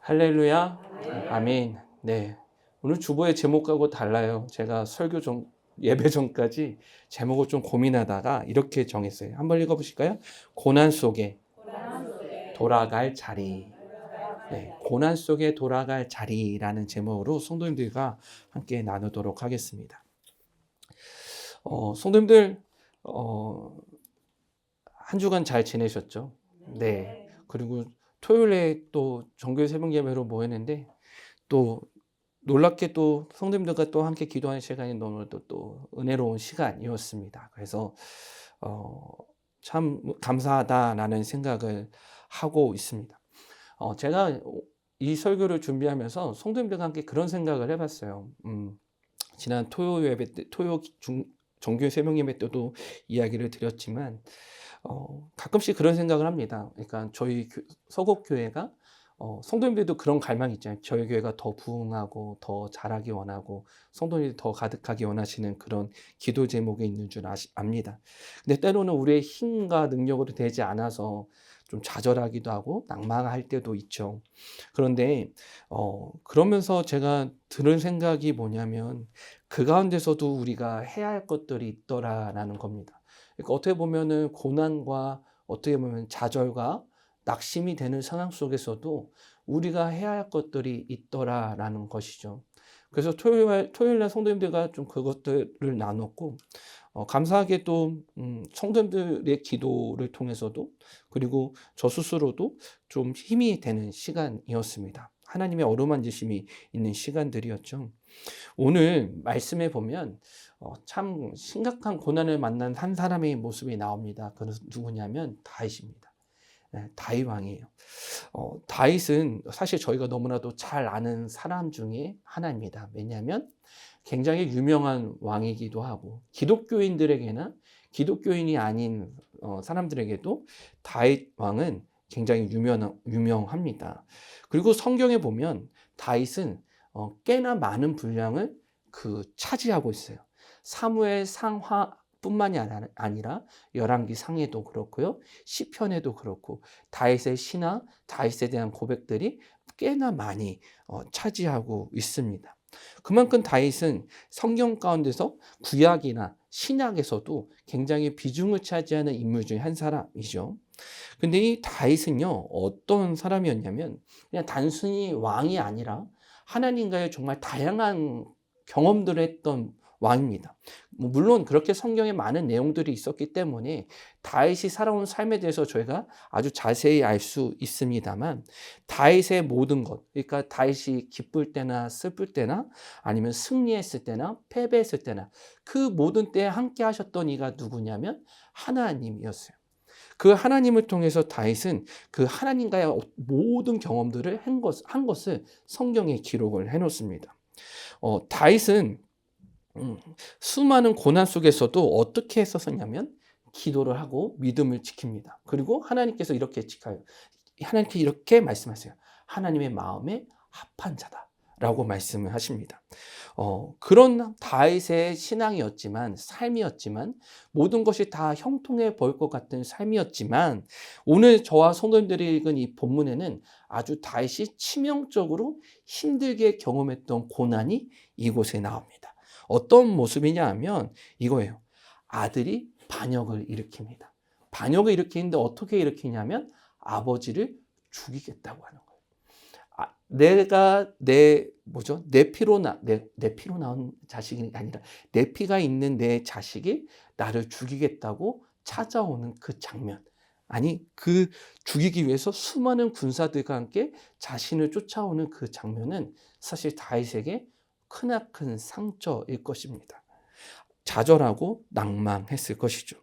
할렐루야. 아멘. 네. 오늘 주보의 제목하고 달라요. 제가 예배 전까지 제목을 좀 고민하다가 이렇게 정했어요. 한번 읽어보실까요? 고난 속에 돌아갈 자리. 네. 고난 속에 돌아갈 자리라는 제목으로 성도님들과 함께 나누도록 하겠습니다. 성도님들, 한 주간 잘 지내셨죠? 네. 그리고 토요일에 또 정교회 새벽 예배로 모였는데 또 놀랍게 또 성도님들과 또 함께 기도하는 시간이 너무 또 은혜로운 시간이었습니다. 그래서 참 감사하다라는 생각을 하고 있습니다. 제가 이 설교를 준비하면서 성도님들과 함께 그런 생각을 해봤어요. 지난 토요 예배 때, 정교회 새벽 예배 때도 이야기를 드렸지만 가끔씩 그런 생각을 합니다. 그러니까 저희 서곡교회가 성도님들도 그런 갈망이 있잖아요. 저희 교회가 더 부흥하고 더 잘하기 원하고 성도님들이 더 가득하기 원하시는 그런 기도 제목이 있는 줄 압니다. 근데 때로는 우리의 힘과 능력으로 되지 않아서 좀 좌절하기도 하고 낙망할 때도 있죠. 그런데 그러면서 제가 들은 생각이 뭐냐면 그 가운데서도 우리가 해야 할 것들이 있더라라는 겁니다. 그러니까 어떻게 보면은 고난과 어떻게 보면 좌절과 낙심이 되는 상황 속에서도 우리가 해야 할 것들이 있더라라는 것이죠. 그래서 토요일날 성도님들과 좀 그것들을 나눴고 감사하게 또 성도님들의 기도를 통해서도 그리고 저 스스로도 좀 힘이 되는 시간이었습니다. 하나님의 어루만지심이 있는 시간들이었죠. 오늘 말씀에 보면 참 심각한 고난을 만난 한 사람의 모습이 나옵니다. 그는 누구냐면 다윗입니다. 네, 다윗 왕이에요. 다윗은 사실 저희가 너무나도 잘 아는 사람 중에 하나입니다. 왜냐하면 굉장히 유명한 왕이기도 하고 기독교인들에게나 기독교인이 아닌 사람들에게도 다윗 왕은 굉장히 유명합니다. 그리고 성경에 보면 다윗은 꽤나 많은 분량을 차지하고 있어요. 사무엘 상하뿐만이 아니라 열왕기 상에도 그렇고요, 시편에도 그렇고 다윗의 시나 다윗에 대한 고백들이 꽤나 많이 차지하고 있습니다. 그만큼 다윗은 성경 가운데서 구약이나 신약에서도 굉장히 비중을 차지하는 인물 중에 한 사람이죠. 근데 이 다윗은요, 어떤 사람이었냐면 그냥 단순히 왕이 아니라 하나님과의 정말 다양한 경험들을 했던 왕입니다. 물론 그렇게 성경에 많은 내용들이 있었기 때문에 다윗이 살아온 삶에 대해서 저희가 아주 자세히 알 수 있습니다만 다윗의 모든 것, 그러니까 다윗이 기쁠 때나 슬플 때나 아니면 승리했을 때나 패배했을 때나 그 모든 때에 함께 하셨던 이가 누구냐면 하나님이었어요. 그 하나님을 통해서 다윗은 그 하나님과의 모든 경험들을 한 것을 성경에 기록을 해놓습니다. 다윗은 수많은 고난 속에서도 어떻게 했었냐면 기도를 하고 믿음을 지킵니다. 그리고 하나님께서 이렇게 지켜요. 하나님께 이렇게 말씀하세요. 하나님의 마음에 합한 자다라고 말씀을 하십니다. 그런 다윗의 신앙이었지만, 삶이었지만, 모든 것이 다 형통해 보일 것 같은 삶이었지만, 오늘 저와 성도님들이 읽은 이 본문에는 아주 다윗이 치명적으로 힘들게 경험했던 고난이 이곳에 나옵니다. 어떤 모습이냐 하면 이거예요. 아들이 반역을 일으킵니다. 반역을 일으키는데 어떻게 일으키냐면 아버지를 죽이겠다고 하는 거예요. 내가 내 피로 나온 자식이 아니라 내 피가 있는 내 자식이 나를 죽이겠다고 찾아오는 그 장면. 아니, 그 죽이기 위해서 수많은 군사들과 함께 자신을 쫓아오는 그 장면은 사실 다윗에게 크나큰 상처일 것입니다. 좌절하고 낭망했을 것이죠.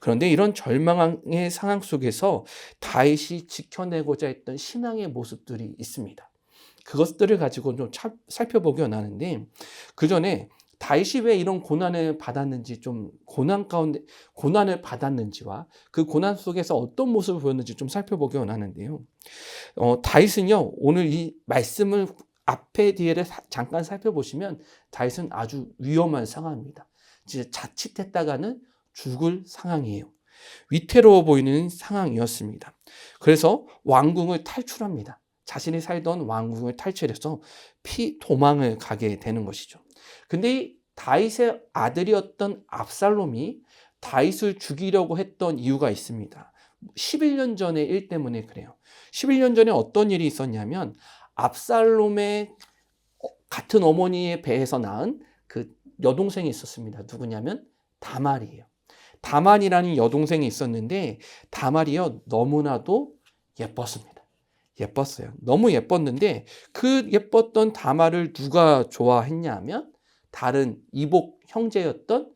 그런데 이런 절망의 상황 속에서 다윗이 지켜내고자 했던 신앙의 모습들이 있습니다. 그것들을 가지고 좀 살펴보기 원하는데, 그 전에 다윗이 왜 이런 고난을 받았는지, 좀 고난 가운데 고난을 받았는지와 그 고난 속에서 어떤 모습을 보였는지 좀 살펴보기 원하는데요. 다윗은요, 오늘 이 말씀을 앞에 뒤에를 잠깐 살펴보시면 다윗은 아주 위험한 상황입니다. 진짜 자칫했다가는 죽을 상황이에요. 위태로워 보이는 상황이었습니다. 그래서 왕궁을 탈출합니다. 자신이 살던 왕궁을 탈출해서 도망을 가게 되는 것이죠. 근데 이 다윗의 아들이었던 압살롬이 다윗을 죽이려고 했던 이유가 있습니다. 11년 전의 일 때문에 그래요. 11년 전에 어떤 일이 있었냐면 압살롬의 같은 어머니의 배에서 낳은 그 여동생이 있었습니다. 누구냐면 다말이에요. 다말이라는 여동생이 있었는데 다말이요 너무나도 예뻤습니다. 예뻤어요. 너무 예뻤는데 그 예뻤던 다말을 누가 좋아했냐 하면 다른 이복 형제였던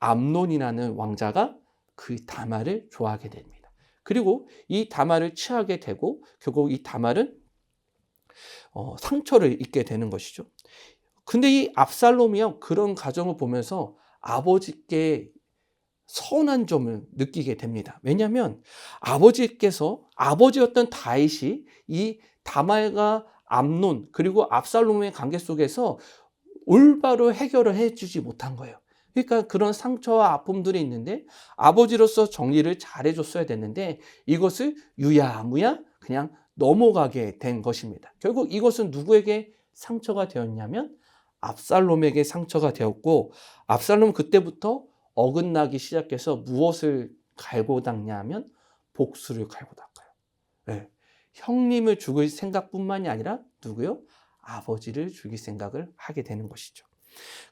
암논이라는 왕자가 그 다말을 좋아하게 됩니다. 그리고 이 다말을 취하게 되고 결국 이 다말은 상처를 입게 되는 것이죠. 근데 이 압살롬이요 그런 과정을 보면서 아버지께 서운한 점을 느끼게 됩니다. 왜냐하면 아버지였던 다윗이 이 다말과 암논 그리고 압살롬의 관계 속에서 올바로 해결을 해주지 못한 거예요. 그러니까 그런 상처와 아픔들이 있는데 아버지로서 정리를 잘해줬어야 됐는데 이것을 유야무야 그냥 넘어가게 된 것입니다. 결국 이것은 누구에게 상처가 되었냐면 압살롬에게 상처가 되었고 압살롬은 그때부터 어긋나기 시작해서 무엇을 갈고 닦냐면 복수를 갈고 닦아요. 네. 형님을 죽일 생각뿐만이 아니라 누구요? 아버지를 죽일 생각을 하게 되는 것이죠.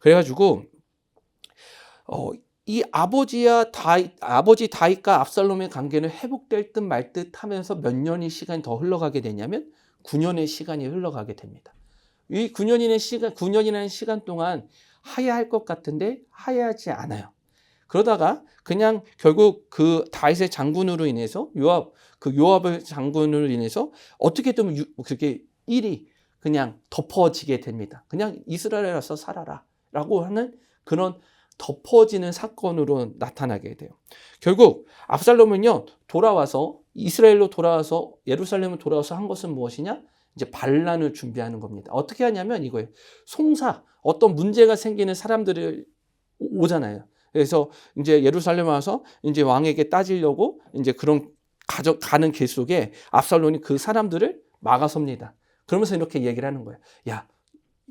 그래가지고 이 아버지 다윗과 압살롬의 관계는 회복될 듯 말 듯 하면서 몇 년의 시간이 더 흘러가게 되냐면 9년의 시간이 흘러가게 됩니다. 이 9년이라는 시간 동안 하야할 것 같은데 하야하지 않아요. 그러다가 그냥 결국 그 다윗의 장군으로 인해서 요압의 장군으로 인해서 어떻게든 그렇게 일이 그냥 덮어지게 됩니다. 그냥 이스라엘에 와서 살아라라고 하는 그런 덮어지는 사건으로 나타나게 돼요. 결국 압살롬은요 이스라엘로 돌아와서 예루살렘을 돌아와서 한 것은 무엇이냐? 이제 반란을 준비하는 겁니다. 어떻게 하냐면 이거예요. 어떤 문제가 생기는 사람들이 오잖아요. 그래서 이제 예루살렘 와서 이제 왕에게 따지려고 이제 그런 가는 길 속에 압살롬이 그 사람들을 막아섭니다. 그러면서 이렇게 얘기를 하는 거예요. 야,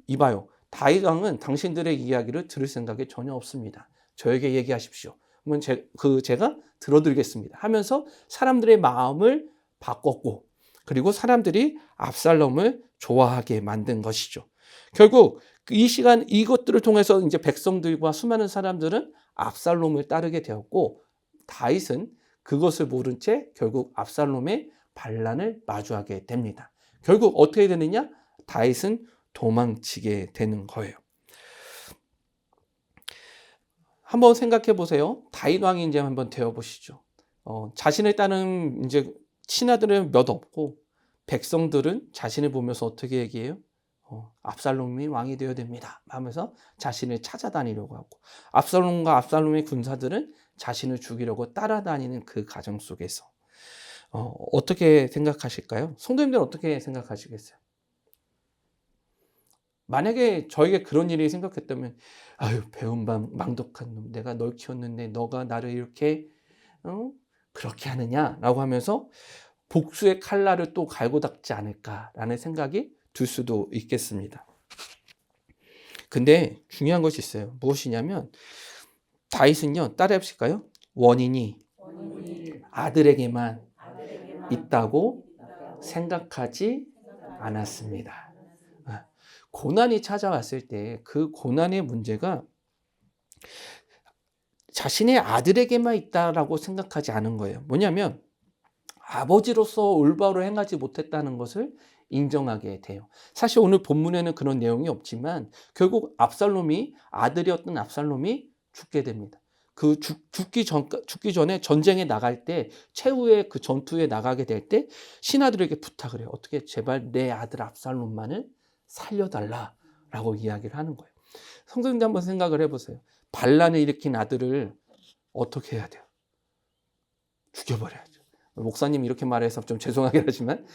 이봐요. 다윗 왕은 당신들의 이야기를 들을 생각이 전혀 없습니다. 저에게 얘기하십시오. 그러면 제가 들어드리겠습니다. 하면서 사람들의 마음을 바꿨고 그리고 사람들이 압살롬을 좋아하게 만든 것이죠. 결국 이것들을 통해서 이제 백성들과 수많은 사람들은 압살롬을 따르게 되었고 다윗은 그것을 모른 채 결국 압살롬의 반란을 마주하게 됩니다. 결국 어떻게 되느냐? 다윗은 도망치게 되는 거예요. 한번 생각해 보세요. 다윗 왕이 이제 한번 되어 보시죠. 자신을 따르는 이제 신하들은 몇 없고 백성들은 자신을 보면서 어떻게 얘기해요? 압살롬이 왕이 되어야 됩니다 하면서 자신을 찾아다니려고 하고 압살롬과 압살롬의 군사들은 자신을 죽이려고 따라다니는 그 과정 속에서 어떻게 생각하실까요? 성도님들은 어떻게 생각하시겠어요? 만약에 저에게 그런 일이 생각했다면 아유 배은망덕한 놈 내가 널 키웠는데 너가 나를 이렇게 그렇게 하느냐라고 하면서 복수의 칼날을 또 갈고 닦지 않을까라는 생각이 들 수도 있겠습니다. 근데 중요한 것이 있어요. 무엇이냐면 다윗은요 따라해 보실까요? 원인이 아들에게만 있다고 생각하지 않았습니다. 고난이 찾아왔을 때 그 고난의 문제가 자신의 아들에게만 있다라고 생각하지 않은 거예요. 뭐냐면 아버지로서 올바로 행하지 못했다는 것을 인정하게 돼요. 사실 오늘 본문에는 그런 내용이 없지만 결국 아들이었던 압살롬이 죽게 됩니다. 그 죽기 전에 전쟁에 나갈 때 최후의 그 전투에 나가게 될 때 신하들에게 부탁을 해요. 어떻게 제발 내 아들 압살롬만을 살려달라라고 이야기를 하는 거예요. 성도님들 한번 생각을 해보세요. 반란을 일으킨 아들을 어떻게 해야 돼요? 죽여버려야죠. 목사님이 이렇게 말해서 좀 죄송하긴 하지만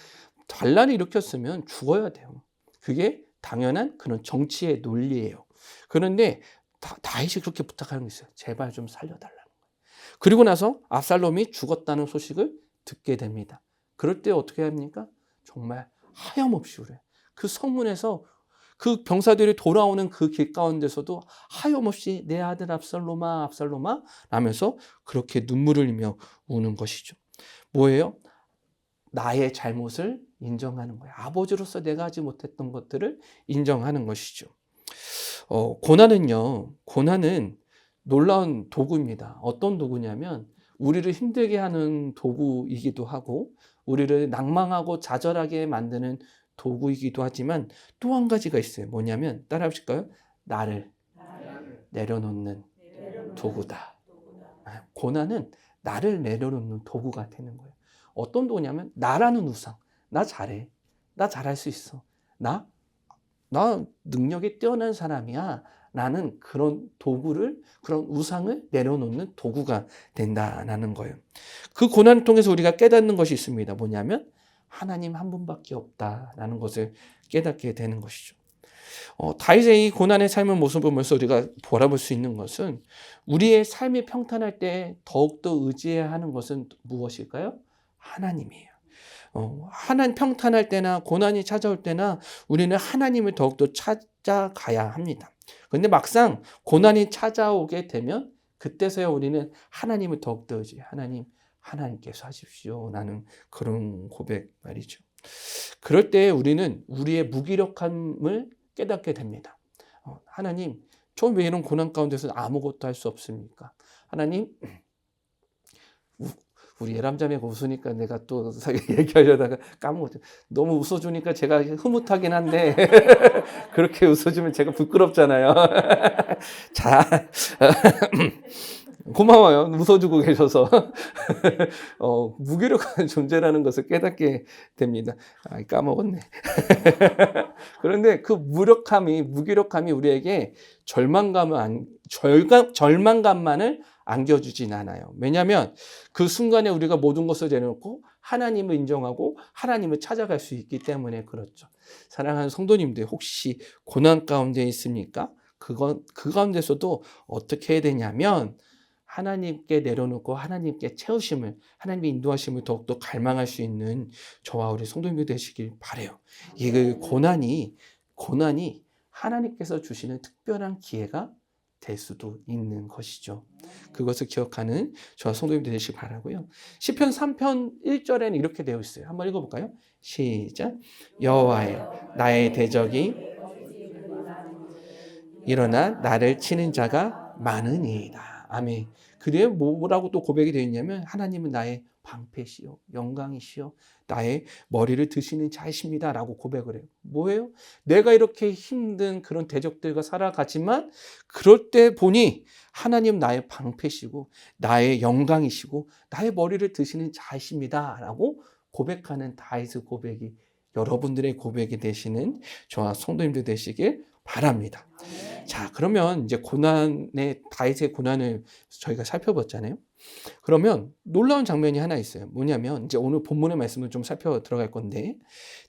반란을 일으켰으면 죽어야 돼요. 그게 당연한 그런 정치의 논리예요. 그런데 다윗이 그렇게 부탁하는 게 있어요. 제발 좀 살려달라는 거예요. 그리고 나서 압살롬이 죽었다는 소식을 듣게 됩니다. 그럴 때 어떻게 합니까? 정말 하염없이 울어요. 그 성문에서 그 병사들이 돌아오는 그 길 가운데서도 하염없이 내 아들 압살롬아 압살롬아 라면서 그렇게 눈물을 흘리며 우는 것이죠. 뭐예요? 나의 잘못을 인정하는 거예요. 아버지로서 내가 하지 못했던 것들을 인정하는 것이죠. 고난은 놀라운 도구입니다. 어떤 도구냐면 우리를 힘들게 하는 도구이기도 하고 우리를 낭망하고 좌절하게 만드는 도구이기도 하지만 또 한 가지가 있어요. 뭐냐면 따라 해보실까요? 나를 내려놓는 도구다. 고난은 나를 내려놓는 도구가 되는 거예요. 어떤 도구냐면 나라는 우상. 나 잘해. 나 잘할 수 있어. 나 능력이 뛰어난 사람이야. 라는 그런 도구를, 그런 우상을 내려놓는 도구가 된다라는 거예요. 그 고난을 통해서 우리가 깨닫는 것이 있습니다. 뭐냐면 하나님 한 분밖에 없다라는 것을 깨닫게 되는 것이죠. 다윗의 이 고난의 삶의 모습을 보면서 우리가 바라볼 수 있는 것은 우리의 삶이 평탄할 때 더욱더 의지해야 하는 것은 무엇일까요? 하나님이에요. 하나님 평탄할 때나 고난이 찾아올 때나 우리는 하나님을 더욱더 찾아가야 합니다. 그런데 막상 고난이 찾아오게 되면 그때서야 우리는 하나님을 더욱더 의지해요. 하나님께서 하십시오. 라는 그런 고백 말이죠. 그럴 때 우리는 우리의 무기력함을 깨닫게 됩니다. 하나님, 저 왜 이런 고난 가운데서 아무것도 할 수 없습니까? 하나님, 우리 예람자매가 웃으니까 내가 또 얘기하려다가 까먹었죠. 너무 웃어주니까 제가 흐뭇하긴 한데 그렇게 웃어주면 제가 부끄럽잖아요. 자, 고마워요. 웃어주고 계셔서. 무기력한 존재라는 것을 깨닫게 됩니다. 까먹었네. 그런데 그 무기력함이 우리에게 절망감만을 안겨주진 않아요. 왜냐하면 그 순간에 우리가 모든 것을 내려놓고 하나님을 인정하고 하나님을 찾아갈 수 있기 때문에 그렇죠. 사랑하는 성도님들, 혹시 고난 가운데 있습니까? 그 가운데서도 어떻게 해야 되냐면 하나님께 내려놓고 하나님께 채우심을, 하나님의 인도하심을 더욱더 갈망할 수 있는 저와 우리 성도님들 되시길 바라요. 이 고난이 하나님께서 주시는 특별한 기회가 될 수도 있는 것이죠. 그것을 기억하는 저와 성도님들 되시길 바라고요. 시편 3편 1절에는 이렇게 되어 있어요. 한번 읽어볼까요? 시작. 여호와여, 나의 대적이 일어나 나를 치는 자가 많으니이다. 아멘. 그래요? 뭐라고 또 고백이 되어 있냐면 하나님은 나의 방패시요 영광이시요 나의 머리를 드시는 자이십니다 라고 고백을 해요. 뭐예요? 내가 이렇게 힘든 그런 대적들과 살아가지만 그럴 때 보니 하나님 나의 방패시고 나의 영광이시고 나의 머리를 드시는 자이십니다 라고 고백하는 다윗의 고백이 여러분들의 고백이 되시는 저와 성도님들 되시길 바랍니다. 자, 그러면 이제 다윗의 고난을 저희가 살펴봤잖아요. 그러면 놀라운 장면이 하나 있어요. 뭐냐면 이제 오늘 본문의 말씀을 좀 살펴 들어갈 건데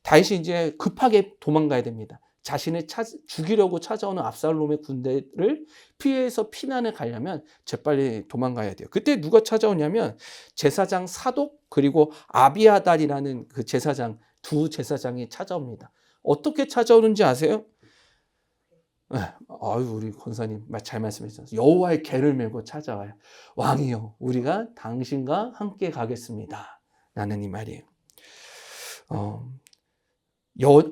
다윗이 이제 급하게 도망가야 됩니다. 자신을 죽이려고 찾아오는 압살롬의 군대를 피해서 피난을 가려면 재빨리 도망가야 돼요. 그때 누가 찾아오냐면 제사장 사독 그리고 아비아달이라는 그 제사장 두 제사장이 찾아옵니다. 어떻게 찾아오는지 아세요? 우리 권사님 잘 말씀해주셨어요. 여호와의 궤를 메고 찾아와요. 왕이여, 우리가 당신과 함께 가겠습니다. 라는 이 말이에요.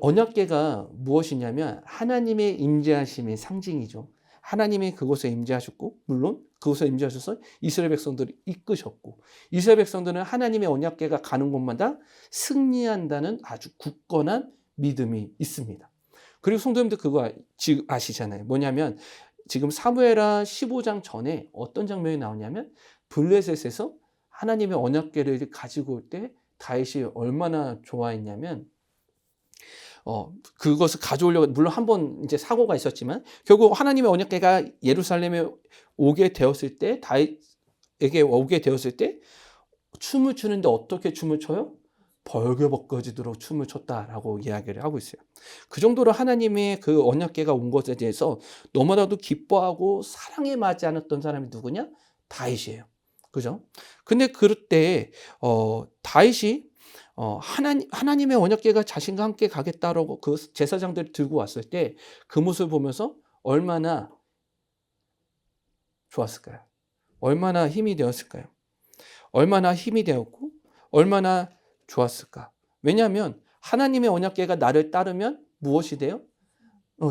언약궤가 무엇이냐면 하나님의 임재하심의 상징이죠. 하나님이 그곳에 임재하셨고 물론 그곳에 임재하셔서 이스라엘 백성들을 이끄셨고 이스라엘 백성들은 하나님의 언약궤가 가는 곳마다 승리한다는 아주 굳건한 믿음이 있습니다. 그리고 성도님들 그거 아시잖아요. 뭐냐면 지금 사무엘하 15장 전에 어떤 장면이 나오냐면 블레셋에서 하나님의 언약궤를 가지고 올 때 다윗이 얼마나 좋아했냐면 그것을 가져오려고 물론 한 번 이제 사고가 있었지만 결국 하나님의 언약궤가 예루살렘에 오게 되었을 때 다윗에게 오게 되었을 때 춤을 추는데 어떻게 춤을 춰요? 벌거벗겨지도록 춤을 췄다라고 이야기를 하고 있어요. 그 정도로 하나님의 그 언약궤가 온 것에 대해서 너무나도 기뻐하고 사랑에 맞지 않았던 사람이 누구냐? 다윗이에요. 그죠? 근데 그럴 때 다윗이 하나님의 언약궤가 자신과 함께 가겠다라고 그 제사장들이 들고 왔을 때 그 모습을 보면서 얼마나 좋았을까요? 얼마나 힘이 되었을까요? 얼마나 힘이 되었고 얼마나 좋았을까? 왜냐하면 하나님의 언약궤가 나를 따르면 무엇이 돼요?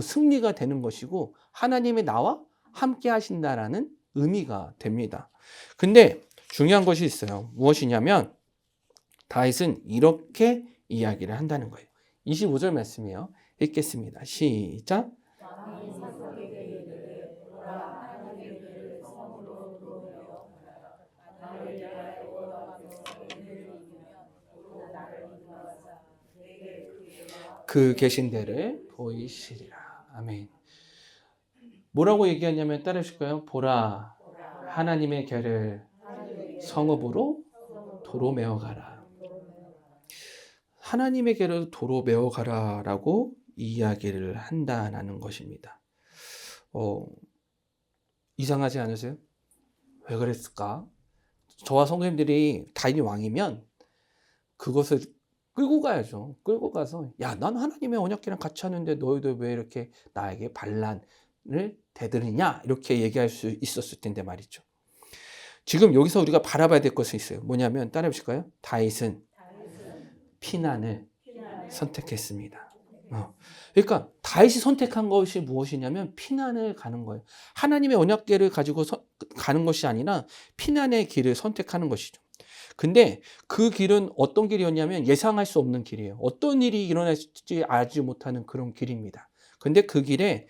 승리가 되는 것이고 하나님이 나와 함께 하신다라는 의미가 됩니다. 근데 중요한 것이 있어요. 무엇이냐면 다윗은 이렇게 이야기를 한다는 거예요. 25절 말씀이에요. 읽겠습니다. 시작. 그 계신 데를 보이시리라. 아멘. 뭐라고 얘기하냐면 따르실까요? 보라, 하나님의 궤를 성읍으로 도로 메어가라. 하나님의 궤를 도로 메어가라라고 이야기를 한다는 것입니다. 이상하지 않으세요? 왜 그랬을까? 저와 성도님들이 다윗이 왕이면 그것을 끌고 가야죠. 끌고 가서 야, 난 하나님의 언약궤랑 같이 하는데 너희들 왜 이렇게 나에게 반란을 대드리냐? 이렇게 얘기할 수 있었을 텐데 말이죠. 지금 여기서 우리가 바라봐야 될 것이 있어요. 뭐냐면 따라해 보실까요? 다윗은 피난을 선택했습니다. 그러니까 다윗이 선택한 것이 무엇이냐면 피난을 가는 거예요. 하나님의 언약궤를 가지고 가는 것이 아니라 피난의 길을 선택하는 것이죠. 근데 그 길은 어떤 길이었냐면 예상할 수 없는 길이에요. 어떤 일이 일어날지 알지 못하는 그런 길입니다. 근데 그 길에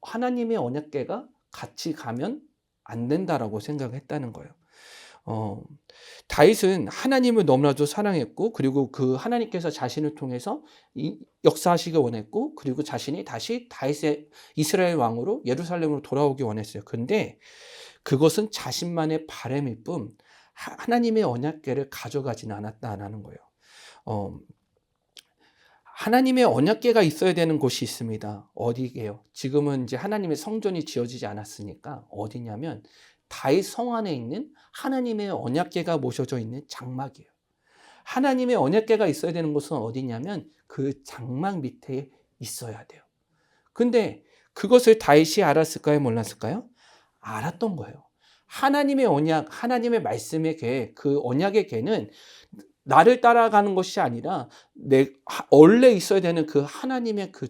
하나님의 언약궤가 같이 가면 안 된다라고 생각을 했다는 거예요. 다윗은 하나님을 너무나도 사랑했고 그리고 그 하나님께서 자신을 통해서 역사하시기 원했고 그리고 자신이 다시 다윗의 이스라엘 왕으로 예루살렘으로 돌아오기 원했어요. 근데 그것은 자신만의 바람일 뿐 하나님의 언약궤를 가져가지는 않았다는 거예요. 하나님의 언약궤가 있어야 되는 곳이 있습니다. 어디게요? 지금은 이제 하나님의 성전이 지어지지 않았으니까 어디냐면 다윗 성 안에 있는 하나님의 언약궤가 모셔져 있는 장막이에요. 하나님의 언약궤가 있어야 되는 곳은 어디냐면 그 장막 밑에 있어야 돼요. 근데 그것을 다윗이 알았을까요? 몰랐을까요? 알았던 거예요. 하나님의 언약, 하나님의 말씀의 궤, 그 언약의 궤는 나를 따라가는 것이 아니라 원래 있어야 되는 그 하나님의 그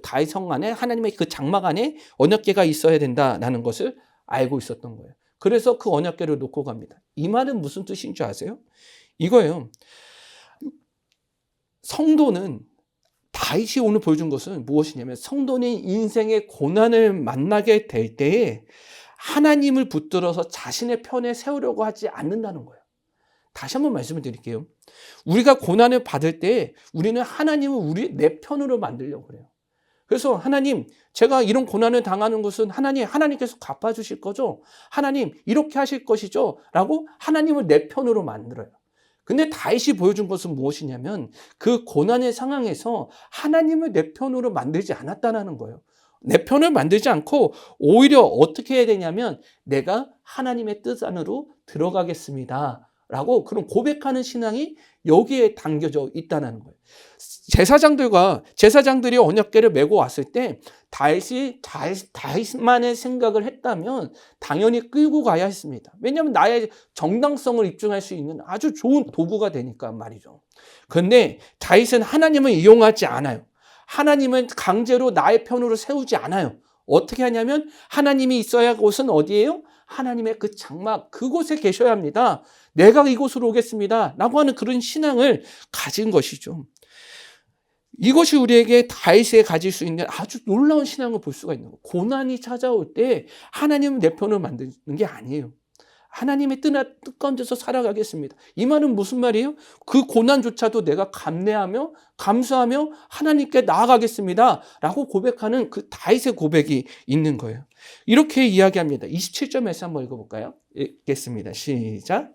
다윗 성 안에 하나님의 그 장막 안에 언약궤가 있어야 된다라는 것을 알고 있었던 거예요. 그래서 그 언약궤를 놓고 갑니다. 이 말은 무슨 뜻인 줄 아세요? 이거예요. 성도는 다윗이 오늘 보여준 것은 무엇이냐면 성도는 인생의 고난을 만나게 될 때에 하나님을 붙들어서 자신의 편에 세우려고 하지 않는다는 거예요. 다시 한번 말씀을 드릴게요. 우리가 고난을 받을 때 우리는 하나님을 내 편으로 만들려고 그래요. 그래서 하나님, 제가 이런 고난을 당하는 것은 하나님께서 갚아주실 거죠? 하나님, 이렇게 하실 것이죠? 라고 하나님을 내 편으로 만들어요. 근데 다윗이 보여준 것은 무엇이냐면 그 고난의 상황에서 하나님을 내 편으로 만들지 않았다는 거예요. 내 편을 만들지 않고 오히려 어떻게 해야 되냐면 내가 하나님의 뜻 안으로 들어가겠습니다. 라고 그런 고백하는 신앙이 여기에 담겨져 있다는 거예요. 제사장들이 언약궤를 메고 왔을 때 다윗만의 생각을 했다면 당연히 끌고 가야 했습니다. 왜냐하면 나의 정당성을 입증할 수 있는 아주 좋은 도구가 되니까 말이죠. 그런데 다윗은 하나님을 이용하지 않아요. 하나님은 강제로 나의 편으로 세우지 않아요. 어떻게 하냐면 하나님이 있어야 할 곳은 어디예요? 하나님의 그 장막, 그곳에 계셔야 합니다. 내가 이곳으로 오겠습니다. 라고 하는 그런 신앙을 가진 것이죠. 이것이 우리에게 다윗에 가질 수 있는 아주 놀라운 신앙을 볼 수가 있는 거예요. 고난이 찾아올 때 하나님은 내 편을 만드는 게 아니에요. 하나님의 뜻 가운데서 살아가겠습니다. 이 말은 무슨 말이에요? 그 고난조차도 내가 감내하며 감수하며 하나님께 나아가겠습니다. 라고 고백하는 그 다윗의 고백이 있는 거예요. 이렇게 이야기합니다. 27절 말씀 한번 읽어볼까요? 읽겠습니다. 시작.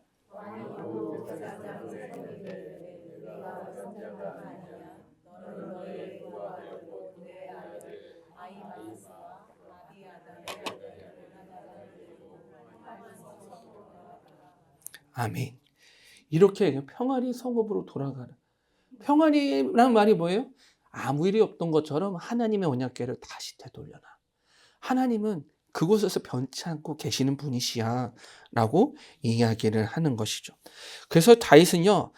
아멘. 이렇게 평안히 성읍으로 돌아가라. 평안이라는 말이 뭐예요? 아무 일이 없던 것처럼 하나님의 언약궤를 다시 되돌려놔. 하나님은 그곳에서 변치 않고 계시는 분이시야 라고 이야기를 하는 것이죠. 그래서 다윗은요,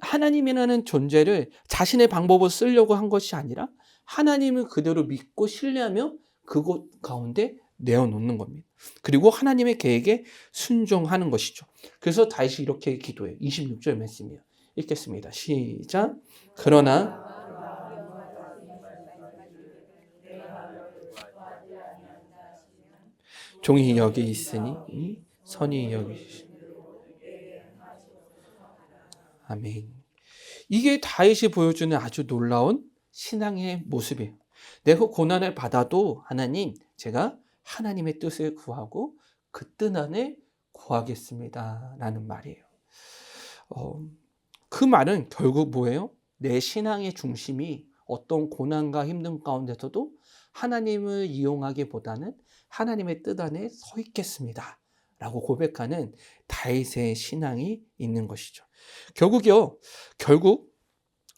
하나님이라는 존재를 자신의 방법으로 쓰려고 한 것이 아니라 하나님을 그대로 믿고 신뢰하며 그곳 가운데 내어놓는 겁니다. 그리고 하나님의 계획에 순종하는 것이죠. 그래서 다윗이 이렇게 기도해요. 26절 말씀이에요. 읽겠습니다. 시작. 그러나 종이 여기 있으니 선이 여기 있으니. 아멘. 이게 다윗이 보여주는 아주 놀라운 신앙의 모습이에요. 내가 고난을 받아도 하나님, 제가 하나님의 뜻을 구하고 그 뜻 안에 구하겠습니다 라는 말이에요. 그 말은 결국 뭐예요? 내 신앙의 중심이 어떤 고난과 힘든 가운데서도 하나님을 이용하기보다는 하나님의 뜻 안에 서 있겠습니다 라고 고백하는 다윗의 신앙이 있는 것이죠. 결국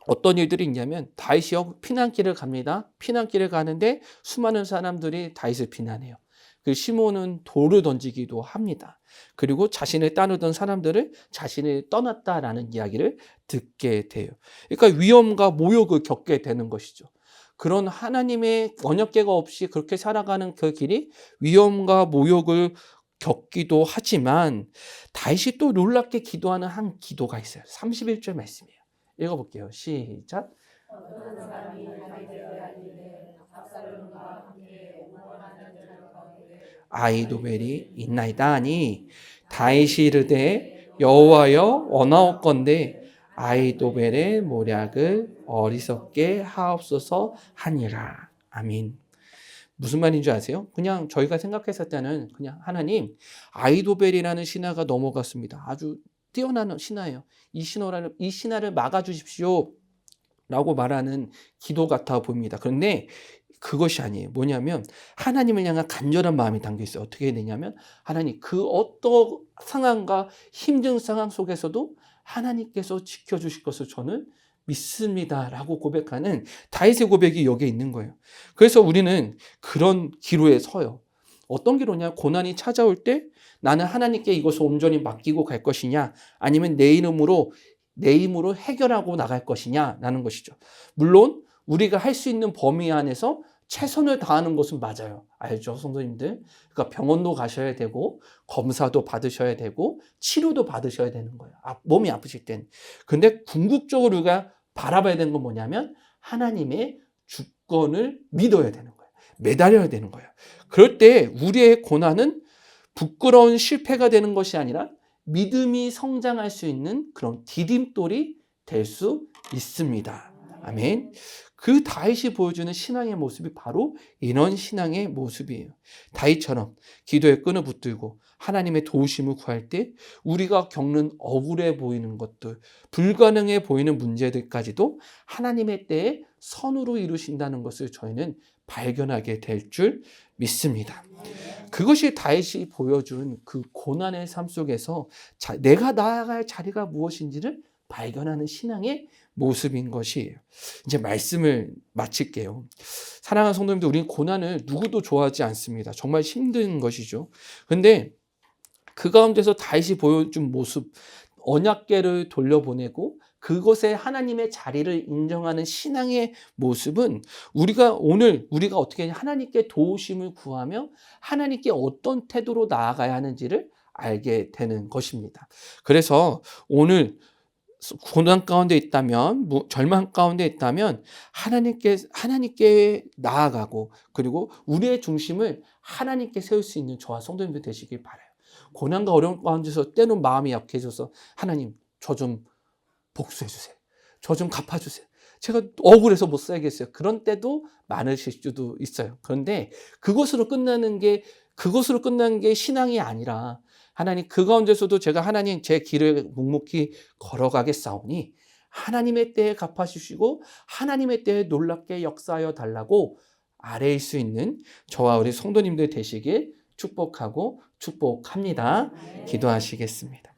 어떤 일들이 있냐면 다윗이 피난길을 갑니다. 피난길을 가는데 수많은 사람들이 다윗을 비난해요. 그 시몬은 돌을 던지기도 합니다. 그리고 자신을 따르던 사람들을 자신을 떠났다라는 이야기를 듣게 돼요. 그러니까 위험과 모욕을 겪게 되는 것이죠. 그런 하나님의 언약궤가 없이 그렇게 살아가는 그 길이 위험과 모욕을 겪기도 하지만 다윗이 또 놀랍게 기도하는 한 기도가 있어요. 31절 말씀이에요. 읽어볼게요. 시작. 아이도벨이 있나이다 하니 다윗이 이르되 여호와여 원하옵건대 아이도벨의 모략을 어리석게 하옵소서 하니라. 아멘. 무슨 말인 줄 아세요? 그냥 저희가 생각했을 때는 그냥 하나님, 아이도벨이라는 신하가 넘어갔습니다. 아주 뛰어난 신하예요. 이 신하를 막아주십시오 라고 말하는 기도 같아 보입니다. 그런데 그것이 아니에요. 뭐냐면 하나님을 향한 간절한 마음이 담겨 있어요. 어떻게 되냐면 하나님, 그 어떤 상황과 힘든 상황 속에서도 하나님께서 지켜주실 것을 저는 믿습니다 라고 고백하는 다윗의 고백이 여기에 있는 거예요. 그래서 우리는 그런 기로에 서요. 어떤 기로냐? 고난이 찾아올 때 나는 하나님께 이것을 온전히 맡기고 갈 것이냐, 아니면 내 힘으로 해결하고 나갈 것이냐 라는 것이죠. 물론 우리가 할 수 있는 범위 안에서 최선을 다하는 것은 맞아요. 알죠, 성도님들? 그러니까 병원도 가셔야 되고 검사도 받으셔야 되고 치료도 받으셔야 되는 거예요. 몸이 아프실 땐. 근데 궁극적으로 우리가 바라봐야 되는 건 뭐냐면 하나님의 주권을 믿어야 되는 거예요. 매달려야 되는 거예요. 그럴 때 우리의 고난은 부끄러운 실패가 되는 것이 아니라 믿음이 성장할 수 있는 그런 디딤돌이 될 수 있습니다. 아멘. 그 다윗이 보여주는 신앙의 모습이 바로 이런 신앙의 모습이에요. 다윗처럼 기도의 끈을 붙들고 하나님의 도우심을 구할 때 우리가 겪는 억울해 보이는 것들, 불가능해 보이는 문제들까지도 하나님의 때에 선으로 이루신다는 것을 저희는 발견하게 될 줄 믿습니다. 그것이 다윗이 보여준 그 고난의 삶 속에서 내가 나아갈 자리가 무엇인지를 발견하는 신앙의 모습인 것이에요. 이제 말씀을 마칠게요. 사랑하는 성도님들, 우리는 고난을 누구도 좋아하지 않습니다. 정말 힘든 것이죠. 그런데 그 가운데서 다윗이 보여준 모습, 언약궤를 돌려보내고 그곳에 하나님의 자리를 인정하는 신앙의 모습은 우리가 어떻게 하나님께 도우심을 구하며 하나님께 어떤 태도로 나아가야 하는지를 알게 되는 것입니다. 그래서 오늘 고난 가운데 있다면, 절망 가운데 있다면 하나님께 나아가고, 그리고 우리의 중심을 하나님께 세울 수 있는 저와 성도님들 되시길 바라요. 고난과 어려움 가운데서 때론 마음이 약해져서 하나님, 저 좀 복수해 주세요. 저 좀 갚아주세요. 제가 억울해서 못 살겠어요. 그런 때도 많으실 수도 있어요. 그런데 그것으로 끝나는 게 신앙이 아니라 하나님, 그 가운데서도 제가 하나님 제 길을 묵묵히 걸어가겠사오니 하나님의 때에 갚아주시고 하나님의 때에 놀랍게 역사하여 달라고 아뢰일 수 있는 저와 우리 성도님들 되시길 축복합니다. 기도하시겠습니다.